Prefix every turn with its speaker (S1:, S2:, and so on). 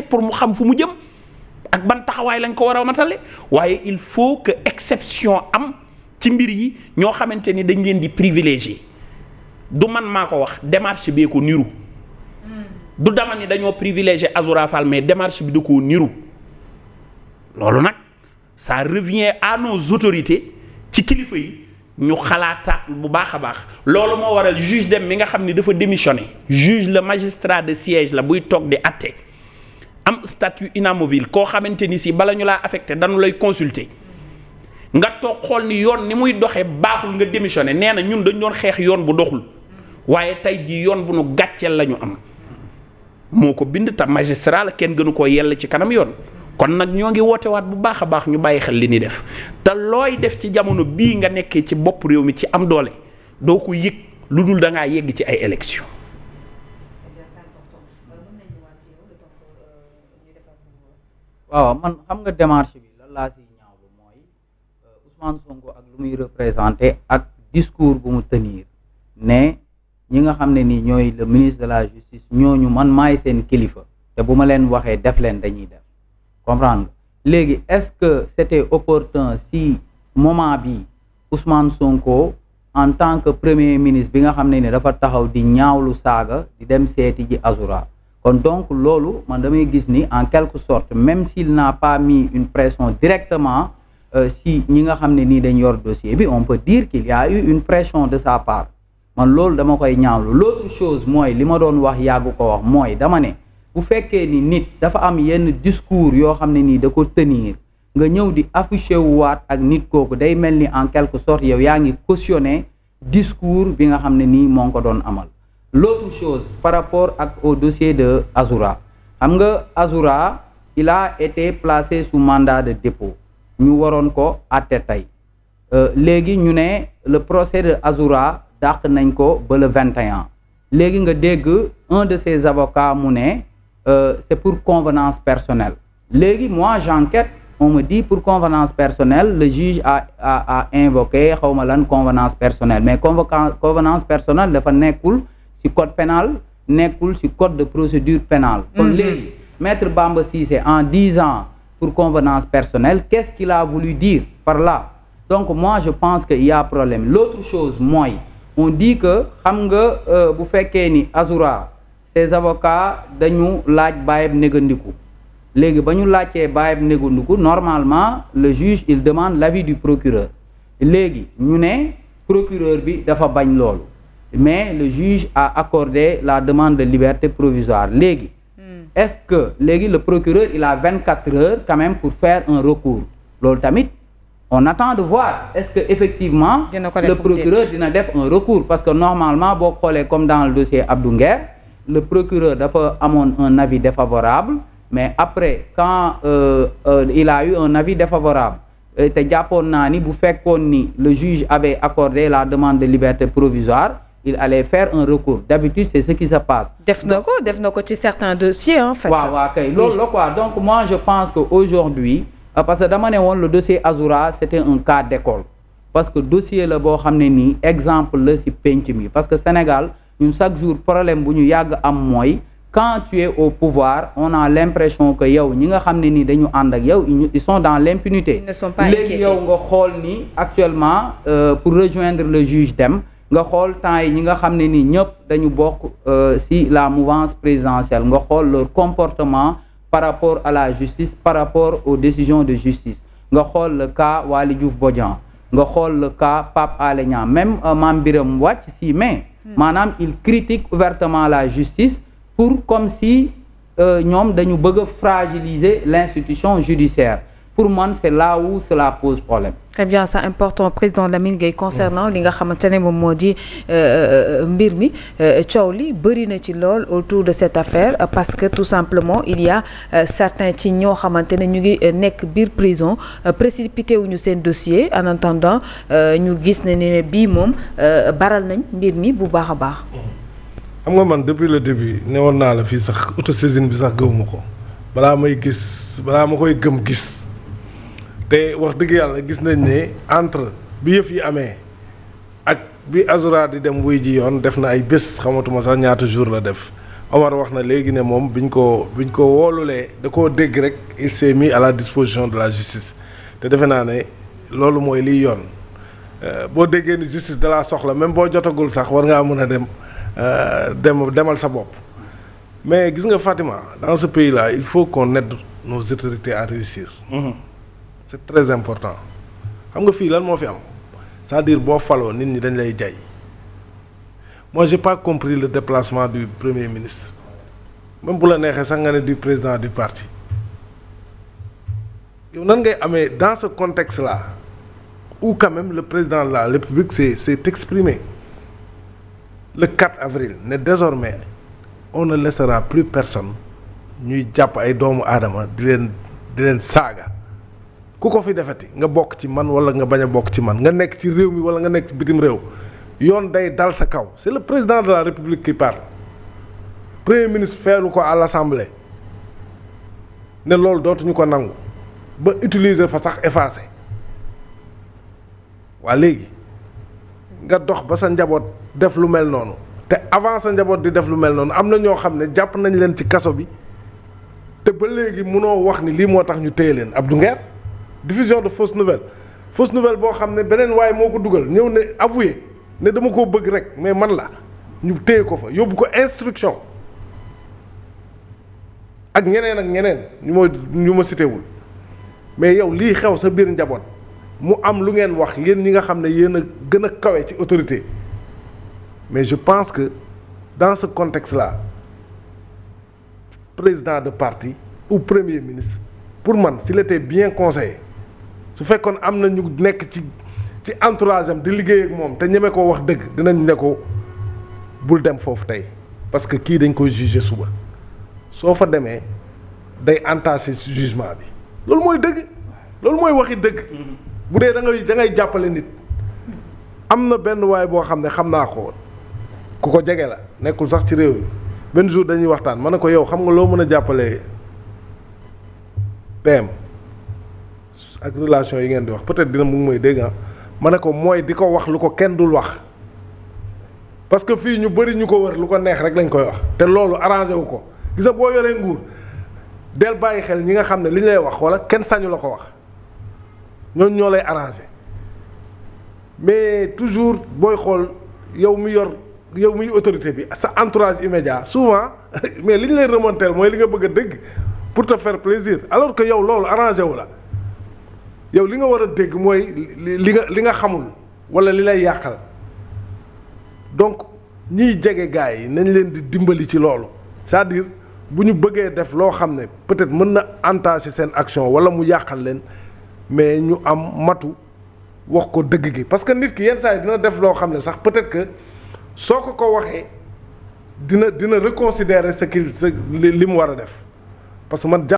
S1: pour mu xam fu mu jëm ak ban taxawaay lañ ko war a matale waaye il faut que exception am ci mbir yi ñoo xamante ni dañ leen di privilégier du man maa ko wax démarche bee ko niru du dama ni dañoo privilégier Azoura Fall mais démarche bi da koo niru loolu nag ça revient à nos autorités ci kilifa yi ñu xalaataat bu baax a baax loolu moo waral juge dem mi nga xam ni dafa démissionné juge le magistrat de siège la buy toog di atte am statut inamovible koo xamante ni si bala ñu laa affecté dañu lay consulter nga toog xool ni yoon ni muy doxee baaxul nga démissionné nee na ñun dañ doon xeex yoon bu doxul waaye tey jii yoon bu nu gàcceel la ñu am moo ko bind te magistrat la kenn gënu koo yell ci kanam yoon kon nag ñoo ngi woote waat bu baax a baax ñu bàyyi xel li ni def te looy def ci jamono bii nga nekkee ci bopp réew mi ci am doole doo ko yëg lu dul da ngaa yegg ci ay élection
S2: waaw man xam nga démarche bi lan laa si ñaawlu mooy Ousmane Sonko ak lu muy représenté ak discours bu mu tenir ne ñi nga xam ne ni ñooy le ministre de la justice ñooñu man maay seen kilifa te bu ma leen waxee def leen dañuy def comprendre léegi est-ce que c'était opportun si moment bi Ousmane Sonko en tant que premier ministre bi nga xam ne ni dafa taxaw di ñaawlu saaga di dem seeti ji Azoura kon donc loolu man damay gis ni en quelque sorte même s'il n'a pas mis une pression directement si ñi nga xam ne nii dañ yor dossier bi on peut dire qu'il y a eu une pression de sa part man loolu dama koy ñaawlu l'autre chose mooy li ma doon wax yàggu ko wax mooy dama ne bu fekkee ni nit dafa am yenn discours yoo xam ne nii da ko tenir nga ñëw di affiché wu waat ak nit kooku day mel ni en quelque sorte yow yaa ngi cautionné discours bi nga xam ne nii moo ngi ko doon amal l'autre chose par rapport ak au dossier de Azoura xam nga Azoura il a été placé sous mandat de dépôt ñu waroon ko àtte tey léegi ñu ne le procès de Azoura dàq nañ ko ba le 21 léegi nga dégg un de ses avocats mu ne c'est pour convenance personnelle léegi moi j'enquête on me dit pour convenance personnelle le juge a invoqué xawma lan convenance personnelle mais convenance personnelle dafa nekkul ci code pénal nekkul ci code de procédure pénale kon léegi maître Bamba Cissé en 10 ans pour convenance personnelle qu'est-ce qu'il a voulu dire par là donc moi je pense que il y a problème l'autre chose mooy on dit que xam nga bu fekkee ni Azoura ses avocats dañu laaj bàyyib négandiku léegi ba ñu laajtee bàyyib négandiku normalement le juge il demande l'avis du procureur léegi ñu ne procureur bi dafa bañ loolu mais le juge a accordé la demande de liberté provisoire léegi est-ce que léegi le procureur il a 24 heures quand même pour faire un recours loolu tamit on attend de voir est-ce que effectivement le procureur dina def un recours parce que normalement boo xoolee comme dans le dossier Abdou Nguer le procureur dafa amoon un avis défavorable mais après quand il a eu un avis défavorable te jàppoon naa ni bu fekkoon ni le juge avait accordé la demande de liberté provisoire il allait faire un recours d'habitude c'est ce qui se passe
S3: def na ko ci certains dossiers en fait
S2: waaw kay loolu la quoi donc moi je pense que aujourd'hui parce que dama ne woon le dossier Azoura c'était un cas d'école parce que dossier la boo xam ne nii exemple la ci penc mi parce que Sénégal ñun chaque jour problème bu ñu yàgg am mooy quand tu es au pouvoir on a l'impression que yow ñi nga xam ne nii dañu ànd ak yow ils sont dans l'impunité léegi yow nga xool ni actuellement pour rejoindre le juge Dème nga xool temps yi ñi nga xam ne nii ñëpp dañu bokk ci la mouvance présidentielle nga xool leur comportement par rapport à la justice par rapport aux décisions de justice nga xool le cas Waly Diouf Bodian nga xool le cas Pape Alé Niang même Mame Birame Wathie si mais maanaam il critique ouvertement la justice pour comme si ñoom dañu bëgg a fragiliser l'institution judiciaire pour man c'est là où cela pose problème.
S3: Très bien, c'est important président Lamine Gueye concernant li nga xamante ne moom moo di mbir mi coow li bëri na ci lool autour de cette affaire parce que tout simplement il y a certains ci ñoo xamante ne ñu ngi nekk biir prison précipité wuñu seen dossier en attendant ñu gis ne bii moom baral nañ mbir mi bu baax a baax.
S4: xam nga man depuis le début ne woon naa la fii sax autosaisine bi sax gëwuma ko balaa ma koy gëm gis. te wax dëgg yàlla gis nañ ne entre bi yëf yi amee ak bi Azoura di dem wuy ji yoon def na ay bés xamatuma sax ñaata jour la def Omar wax na léegi ne moom biñ ko woolulee da koo dégg rek il s'est mis à la disposition de la justice te defe naa ne loolu mooy liy yoon boo déggee ni justice da laa soxla même boo jotagul sax war ngaa mën a demal sa bopp mais gis nga Fatima dans ce pays là il faut qu'on aide nos autorités à réussir. C'est très important xam nga fii lan moo fi am c'est-à-dire boo faloo nit ñi dañ lay jay. Moi j'ai pas compris le déplacement du Premier ministre même bu la neexee sax nga ne du président du parti yow nan ngay amee dans ce contexte là où quand même le président de la République s'est exprimé le 4 avril ne désormais on ne laissera plus personne ñuy jàpp ay doomu aadama di leen saaga ku ko fi defati nga bokk ci man wala nga bañ a bokk ci man nga nekk ci réew mi wala nga nekk ci bitim réew yoon day dal sa kaw c'est le président de la République qui parle premier ministre feelu ko à l'Assemblée ne loolu dootuñu ko nangu ba utiliser fa sax effacer waa léegi nga dox ba sa njaboot def lu mel noonu te avant sa njaboot di def lu mel noonu am na ñoo xam ne jàpp nañ leen ci kaso bi te ba léegi munoo wax ni lii moo tax ñu téye leen Abdou Nguer diffusion de fausse nouvelle boo xam ne beneen waaye moo ko dugal ñëw ne avoué ne dama koo bëgg rek mais man la ñu téye ko fa yóbbu ko instruction ak ñeneen ñu ma cité wul mais yow lii xew sa biir njaboot mu am lu ngeen wax yéen ñi nga xam ne yéen a gën a kawe ci autorité mais je pense que dans ce contexte là président de parti ou premier ministre pour man s'il était bien conseillé su fekkoon am na ñu nekk ci entourage am di liggéey ak moom te ñeme koo wax dëgg dinañ ne ko bul dem foofu tey parce que kii dañ koy juger suba soo fa demee day entacher jugement bi loolu mooy dëgg loolu mooy waxi dëgg bu dee da ngay jàppale nit am na benn waay boo xam ne xam naa ko ku ko jege la nekkul sax ci réew mi benn jour dañuy waxtaan ma ne ko yow xam nga loo mën a jàppale PM ak relation yi ngeen di wax peut-être dina mu ngi may dégg ma ne ko mooy di ko wax lu ko kenn dul wax parce que fii ñu bëri ñu ko wër lu ko neex rek lañ koy wax te loolu arrangé wu ko gis nga boo yoree nguur del bàyyi xel ñi nga xam ne li ñu lay wax wala kenn sañu la ko wax ñooñu ñoo lay arrangé mais toujours booy xool yow miy autorité bi sa entourage immédiat souvent mais li ñu lay remonter mooy li nga bëgg a dégg pour te faire plaisir alors que yow loolu arrangé wu la yow li nga war a dégg mooy li nga xamul wala li lay yàqal donc ñiy jege gars yi nañ leen di dimbali ci loolu c'est-à-dire bu ñu bëggee def loo xam ne peut-être mën na entacher seen action wala mu yàqal leen mais ñu am matu wax ko dëgg gi parce que nit ki yenn saa yi dina def loo xam ne sax peut-être que soo ko waxee dina reconsidérer li mu war a def parce que man